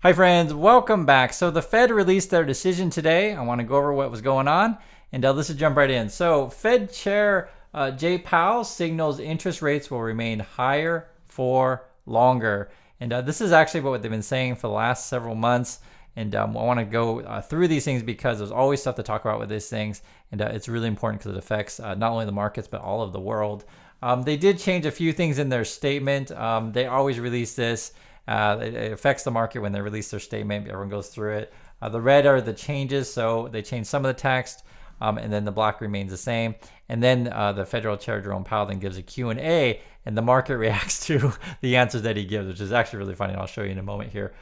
Hi friends, welcome back. So the Fed released their decision today. I want to go over what was going on, and let's just jump right in. So Fed Chair Jay Powell signals interest rates will remain higher for longer. And this is actually what they've been saying for the last several months. And I want to go through these things because there's always stuff to talk about with these things. And it's really important because it affects not only the markets, but all of the world. They did change a few things in their statement. They always release this. It affects the market when they release their statement. Everyone goes through it. The red are the changes, so they changed some of the text, and then the black remains the same. And then the Federal Chair Jerome Powell then gives a Q&A, and the market reacts to the answers that he gives, which is actually really funny. I'll show you in a moment here.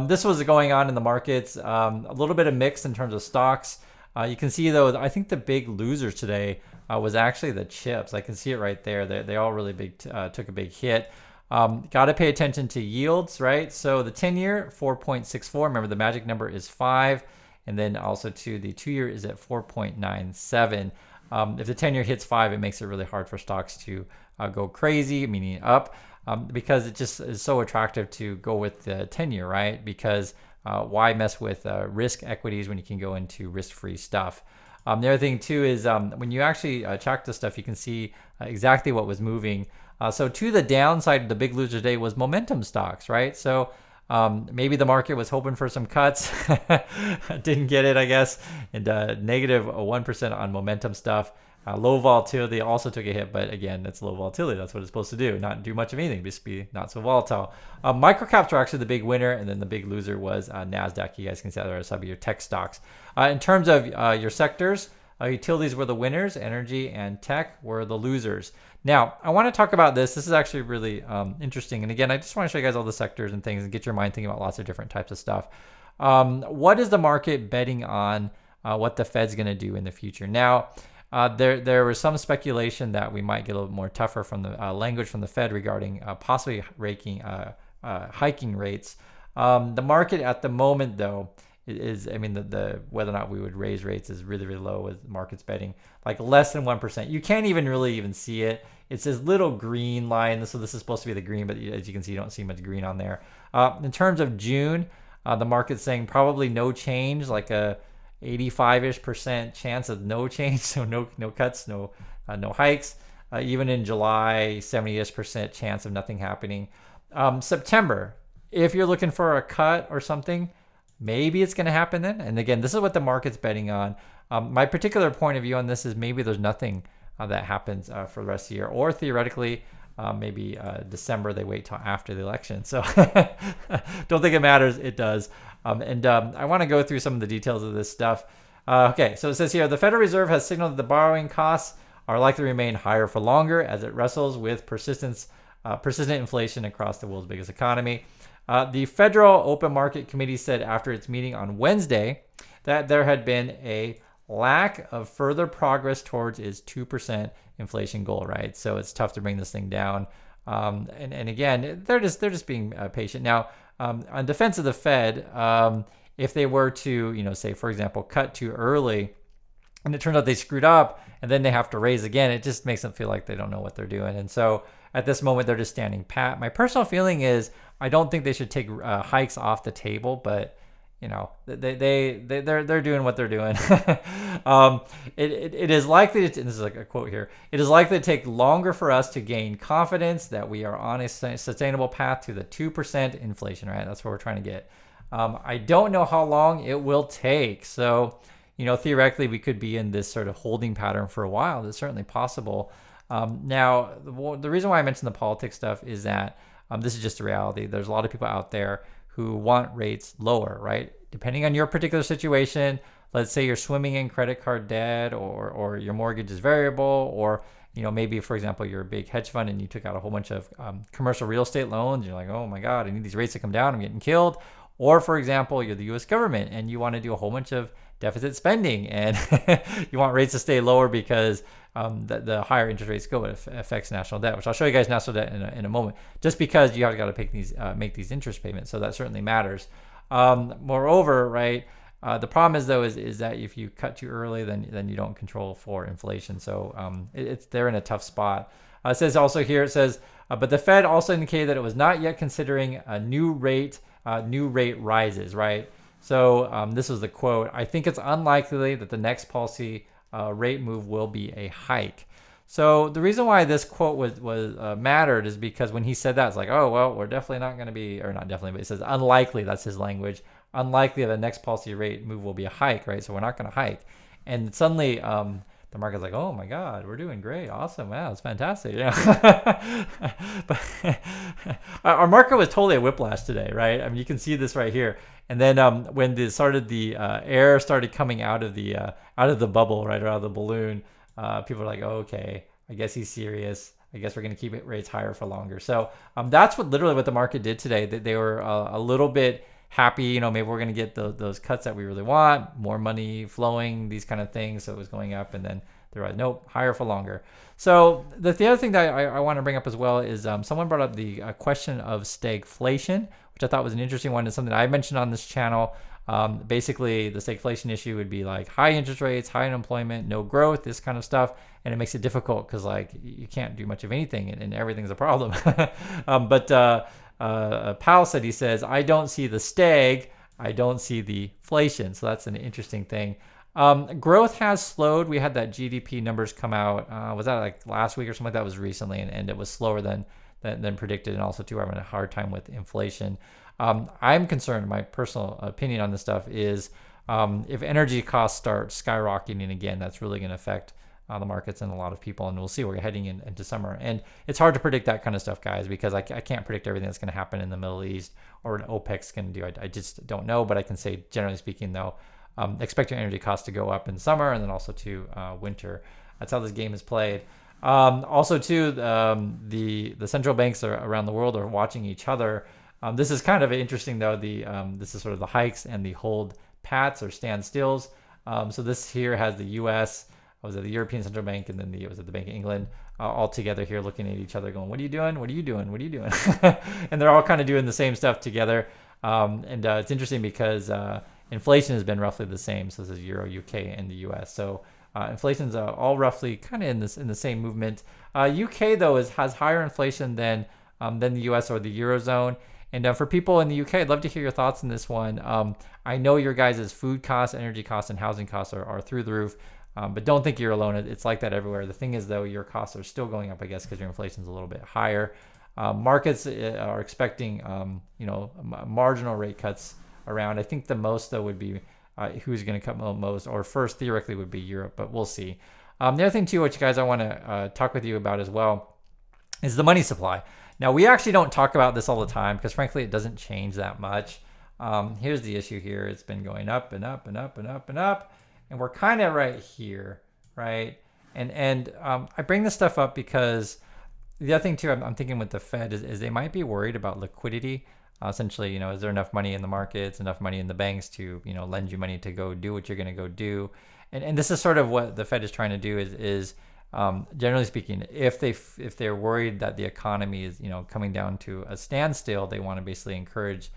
This was going on in the markets. A little bit of mix in terms of stocks. You can see, though, I think the big losers today was actually the chips. I can see it right there. They all really took a big hit. Got to pay attention to yields, right? So the 10-year, 4.64. Remember, the magic number is 5. And then also, to the 2-year is at 4.97. If the 10-year hits 5, it makes it really hard for stocks to go crazy, meaning up, because it just is so attractive to go with the 10-year, right? Because why mess with risk equities when you can go into risk-free stuff? The other thing, too, is when you actually track this stuff, you can see exactly what was moving. So to the downside, the big loser today was momentum stocks, right? So maybe the market was hoping for some cuts, didn't get it, I guess, and negative 1% on momentum stuff. Low volatility also took a hit, but again, it's low volatility. That's what it's supposed to do, not do much of anything, just be not so volatile. Microcaps were actually the big winner, and then the big loser was NASDAQ. You guys can see that there are some of your tech stocks. In terms of your sectors, utilities were the winners, energy and tech were the losers. Now, I want to talk about this. This is actually really interesting. And again, I just want to show you guys all the sectors and things and get your mind thinking about lots of different types of stuff. What is the market betting on what the Fed's going to do in the future? Now, there was some speculation that we might get a little more tougher from the language from the Fed regarding possibly hiking rates. The market at the moment, though, the whether or not we would raise rates is really, really low, with markets betting like less than 1%. You can't even see it. It's this little green line. So this is supposed to be the green, but as you can see, you don't see much green on there. In terms of June, the market's saying probably no change, like a 85-ish% chance of no change. So no cuts, no hikes. Even in July, 70-ish% chance of nothing happening. September, if you're looking for a cut or something, maybe it's going to happen then. And again, this is what the market's betting on. My particular point of view on this is maybe there's nothing that happens for the rest of the year, or theoretically, maybe December they wait till after the election. So don't think it matters. It does. I want to go through some of the details of this stuff. Okay, so it says here, the Federal Reserve has signaled that the borrowing costs are likely to remain higher for longer as it wrestles with persistent inflation across the world's biggest economy. The Federal Open Market Committee said after its meeting on Wednesday that there had been a lack of further progress towards its 2% inflation goal, right? So it's tough to bring this thing down. And again, they're just being patient. Now, on defense of the Fed, if they were to, say, for example, cut too early, and it turns out they screwed up, and then they have to raise again, it just makes them feel like they don't know what they're doing. And so at this moment, they're just standing pat. My personal feeling is I don't think they should take hikes off the table, but they're doing what they're doing. It is likely to, and this is like a quote here, it is likely to take longer for us to gain confidence that we are on a sustainable path to the 2% inflation, right? That's what we're trying to get. I don't know how long it will take. So, theoretically, we could be in this sort of holding pattern for a while. That's certainly possible. Now, the reason why I mentioned the politics stuff is that this is just a reality. There's a lot of people out there who want rates lower, right? Depending on your particular situation, let's say you're swimming in credit card debt, or your mortgage is variable, or maybe, for example, you're a big hedge fund and you took out a whole bunch of commercial real estate loans. You're like, oh my God, I need these rates to come down. I'm getting killed. Or, for example, you're the U.S. government and you want to do a whole bunch of deficit spending, and you want rates to stay lower because the higher interest rates go, it affects national debt, which I'll show you guys national debt in a moment, just because you have got to make these interest payments. So that certainly matters. Moreover, right, the problem is, though, is that if you cut too early, then you don't control for inflation. So they're in a tough spot. It says also here, but the Fed also indicated that it was not yet considering a new rate new rate rises, right? So this was the quote. I think it's unlikely that the next policy rate move will be a hike. So the reason why this quote was mattered is because when he said that, it's like, oh, well, we're definitely not going to be, or not definitely, but it says unlikely, that's his language, unlikely that the next policy rate move will be a hike, right? So we're not going to hike. And suddenly the market's like, oh my God, we're doing great. Awesome. Wow, it's fantastic. You know? But our market was totally a whiplash today, right? I mean, you can see this right here. And then when the air started coming out of the bubble, right, or out of the balloon, people are like, oh, okay, I guess he's serious. I guess we're going to keep rates higher for longer. So that's literally what the market did today. They were a little bit happy, you know, maybe we're going to get those cuts that we really want, more money flowing, these kind of things. So it was going up, and then they're like, nope, higher for longer. So the other thing that I want to bring up as well is someone brought up the question of stagflation, which I thought was an interesting one. It's something I mentioned on this channel. Basically, the stagflation issue would be like high interest rates, high unemployment, no growth, this kind of stuff. And it makes it difficult because like you can't do much of anything and everything's a problem. But Powell said, he says, I don't see the stag, I don't see the inflation. So that's an interesting thing. Growth has slowed. We had that GDP numbers come out. Was that like last week or something like that? It was recently, and it was slower than predicted. And also too, we're having a hard time with inflation. I'm concerned, my personal opinion on this stuff is if energy costs start skyrocketing again, that's really going to affect the markets and a lot of people. And we'll see, we're heading into summer. And it's hard to predict that kind of stuff, guys, because I can't predict everything that's going to happen in the Middle East or what OPEC's going to do. I just don't know. But I can say, generally speaking, though, expect your energy costs to go up in summer and then also to winter. That's how this game is played. Also, too, the central banks around the world are watching each other. This is kind of interesting, though. This is sort of the hikes and the hold pats or standstills. So this here has the U.S., was it the European Central Bank, and then was it the Bank of England, all together here looking at each other going, what are you doing? What are you doing? What are you doing? And they're all kind of doing the same stuff together. And it's interesting because inflation has been roughly the same. So this is Euro, UK, and the US. So inflation's all roughly kind of in the same movement. UK, though, has higher inflation than the US or the Eurozone. And for people in the UK, I'd love to hear your thoughts on this one. I know your guys' food costs, energy costs, and housing costs are through the roof. But don't think you're alone. It's like that everywhere. The thing is, though, your costs are still going up, I guess, because your inflation's a little bit higher. Markets are expecting, marginal rate cuts around. I think the most, though, would be who's going to cut most, or first, theoretically, would be Europe, but we'll see. The other thing, too, which, guys, I want to talk with you about as well is the money supply. Now, we actually don't talk about this all the time because, frankly, it doesn't change that much. Here's the issue here. It's been going up and up and up and up and up. And we're kind of right here, right? And I bring this stuff up because the other thing too, I'm thinking with the Fed is they might be worried about liquidity. Essentially, is there enough money in the markets, enough money in the banks to, lend you money to go do what you're going to go do? And this is sort of what the Fed is trying to do is generally speaking, if they're worried that the economy is, coming down to a standstill, they want to basically encourage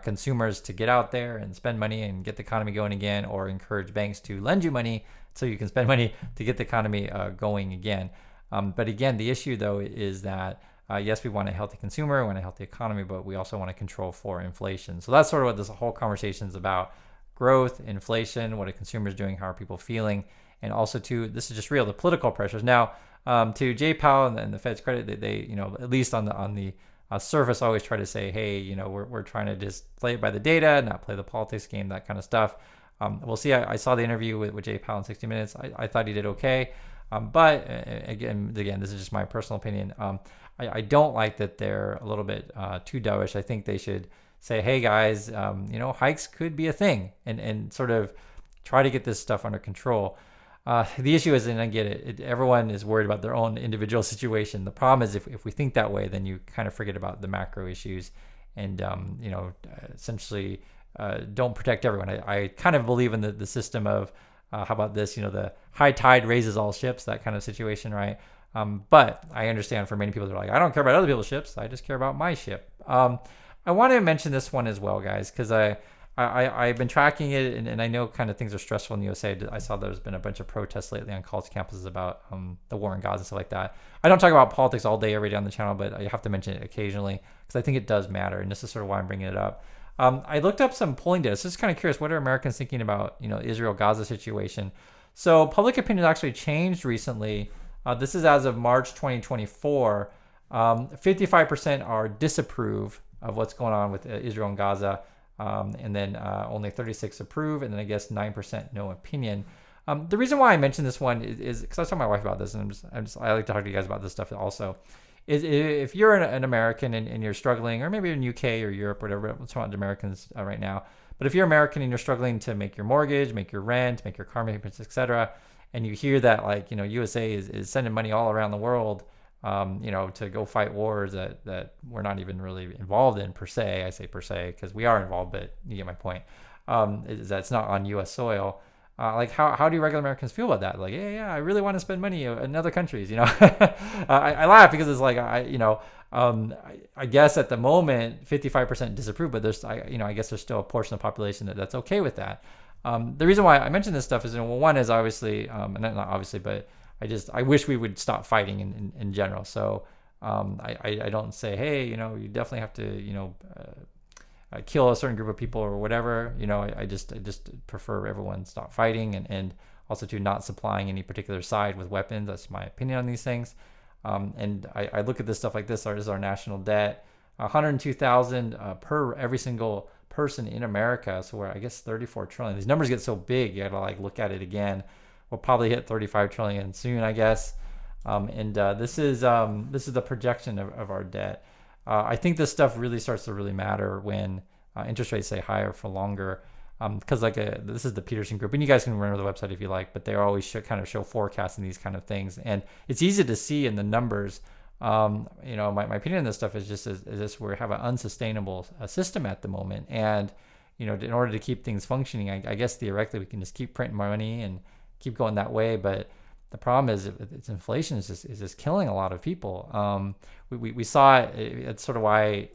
consumers to get out there and spend money and get the economy going again, or encourage banks to lend you money so you can spend money to get the economy going again. But again, the issue, though, is that yes, we want a healthy consumer, we want a healthy economy, but we also want to control for inflation. So that's sort of what this whole conversation is about: growth, inflation, what are consumers doing, how are people feeling, and also too, this is just real, the political pressures. Now, to Jay Powell and the Fed's credit, they at least on the surface always try to say, hey, we're trying to just play it by the data, not play the politics game, that kind of stuff. We'll see. I saw the interview with Jay Powell in 60 Minutes. I thought he did okay. But again, this is just my personal opinion. I don't like that they're a little bit too dovish. I think they should say, hey guys, hikes could be a thing, and sort of try to get this stuff under control. The issue is, and I get it, everyone is worried about their own individual situation. The problem is if we think that way, then you kind of forget about the macro issues and, essentially don't protect everyone. I kind of believe in the system of, how about this, the high tide raises all ships, that kind of situation, right? But I understand for many people, they're like, I don't care about other people's ships. I just care about my ship. I want to mention this one as well, guys, because I've been tracking it, and I know kind of things are stressful in the USA. I saw there's been a bunch of protests lately on college campuses about the war in Gaza and stuff like that. I don't talk about politics all day, every day on the channel, but I have to mention it occasionally because I think it does matter, and this is sort of why I'm bringing it up. I looked up some polling data. So just kind of curious, what are Americans thinking about, Israel-Gaza situation? So public opinion has actually changed recently. This is as of March 2024. 55% are disapprove of what's going on with Israel and Gaza, and then only 36 approve, and then I guess 9% no opinion. The reason why I mentioned this one is because I was talking to my wife about this, and I like to talk to you guys about this stuff also. Is if you're an American and you're struggling, or maybe you're in UK or Europe, whatever, let's talk about Americans right now. But if you're American and you're struggling to make your mortgage, make your rent, make your car payments, etc., and you hear that USA is sending money all around the world, to go fight wars that we're not even really involved in per se. I say per se because we are involved, but you get my point. Is that it's not on U.S. soil. How do regular Americans feel about that? Like, yeah, I really want to spend money in other countries. I laugh because it's like I guess at the moment 55% disapprove, but I guess there's still a portion of the population that's okay with that. The reason why I mention this stuff is, one is obviously, and not obviously, but I wish we would stop fighting in general. So I don't say, hey, you definitely have to, kill a certain group of people or whatever. I just prefer everyone stop fighting and also to not supplying any particular side with weapons. That's my opinion on these things. And I look at this stuff like this. Is our national debt, 102,000 per every single person in America. So we're, I guess, 34 trillion. These numbers get so big, you gotta look at it again. We'll probably hit 35 trillion soon, I guess. This is the projection of our debt. I think this stuff really starts to really matter when interest rates stay higher for longer. Because this is the Peterson Group, and you guys can remember the website if you like, but they always show forecasts and these kind of things, and it's easy to see in the numbers. My opinion on this stuff is just we have an unsustainable system at the moment, and in order to keep things functioning, I guess theoretically we can just keep printing more money and keep going that way, but the problem is it's inflation is just killing a lot of people. We saw it. It's sort of why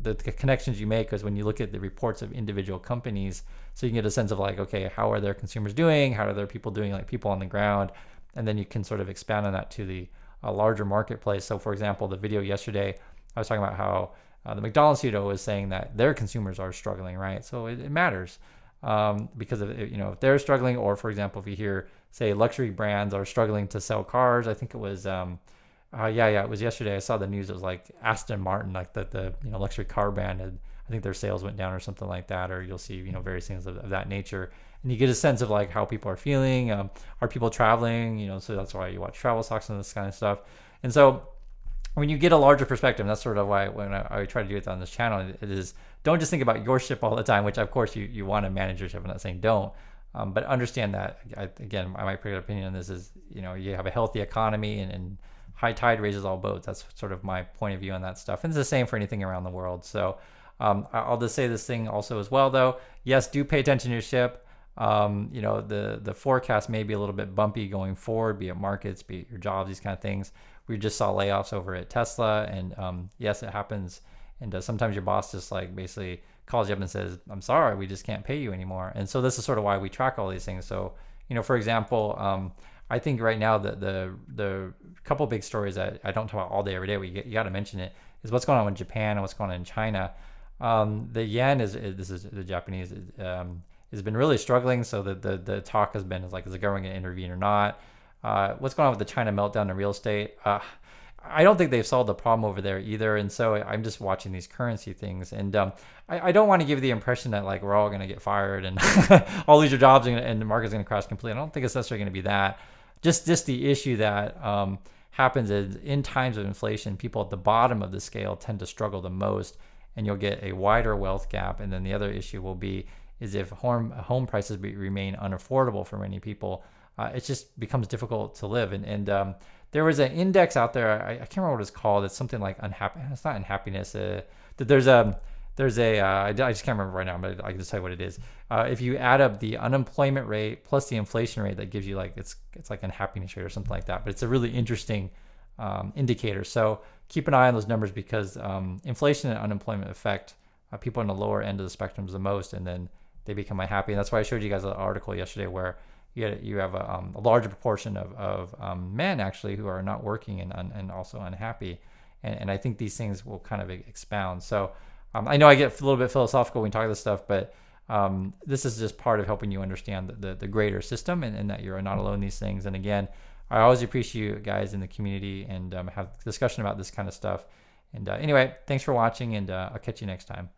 the connections you make is when you look at the reports of individual companies, so you can get a sense of okay, how are their consumers doing? How are their people doing? People on the ground, and then you can sort of expand on that to the larger marketplace. So, for example, the video yesterday, I was talking about how the McDonald's CEO was saying that their consumers are struggling, right? So it matters. Because if they're struggling, or for example, if you hear say luxury brands are struggling to sell cars, I think it was it was yesterday. I saw the news. It was like Aston Martin, the luxury car brand, I think their sales went down or something like that, or you'll see various things of that nature, and you get a sense of how people are feeling. Are people traveling? So that's why you watch travel stocks and this kind of stuff. And so when you get a larger perspective, and that's sort of why when I try to do it on this channel, it is don't just think about your ship all the time, which of course you want to manage your ship. I'm not saying don't, but understand that, again, my particular opinion on this is, you have a healthy economy and high tide raises all boats. That's sort of my point of view on that stuff. And it's the same for anything around the world. So I'll just say this thing also as well, though. Yes, do pay attention to your ship. The forecast may be a little bit bumpy going forward, be it markets, be it your jobs, these kind of things. We just saw layoffs over at Tesla, and yes, it happens. And sometimes your boss just basically calls you up and says, "I'm sorry, we just can't pay you anymore." And so this is sort of why we track all these things. So for example, I think right now the couple big stories that I don't talk about all day every day, you got to mention it, is what's going on with Japan and what's going on in China. The yen this is the Japanese has been really struggling. So the talk has been is the government going to intervene or not? What's going on with the China meltdown in real estate? I don't think they've solved the problem over there either. And so I'm just watching these currency things. And I don't want to give the impression that we're all going to get fired and all lose your jobs and the market's going to crash completely. I don't think it's necessarily going to be that. Just the issue that happens is in times of inflation, people at the bottom of the scale tend to struggle the most, and you'll get a wider wealth gap. And then the other issue will be is if home prices remain unaffordable for many people, it just becomes difficult to live. And there was an index out there. I can't remember what it's called. It's something like it's not unhappiness. There's a I just can't remember right now, but I can just tell you what it is. If you add up the unemployment rate plus the inflation rate, that gives you it's like unhappiness rate or something like that. But it's a really interesting indicator. So keep an eye on those numbers because inflation and unemployment affect people on the lower end of the spectrums the most, and then they become unhappy. And that's why I showed you guys an article yesterday where you have a larger proportion of men actually who are not working and also unhappy. And I think these things will kind of expound. So I know I get a little bit philosophical when we talk this stuff, but this is just part of helping you understand the greater system, and that you're not alone in these things. And again, I always appreciate you guys in the community, and have discussion about this kind of stuff. And anyway, thanks for watching, and I'll catch you next time.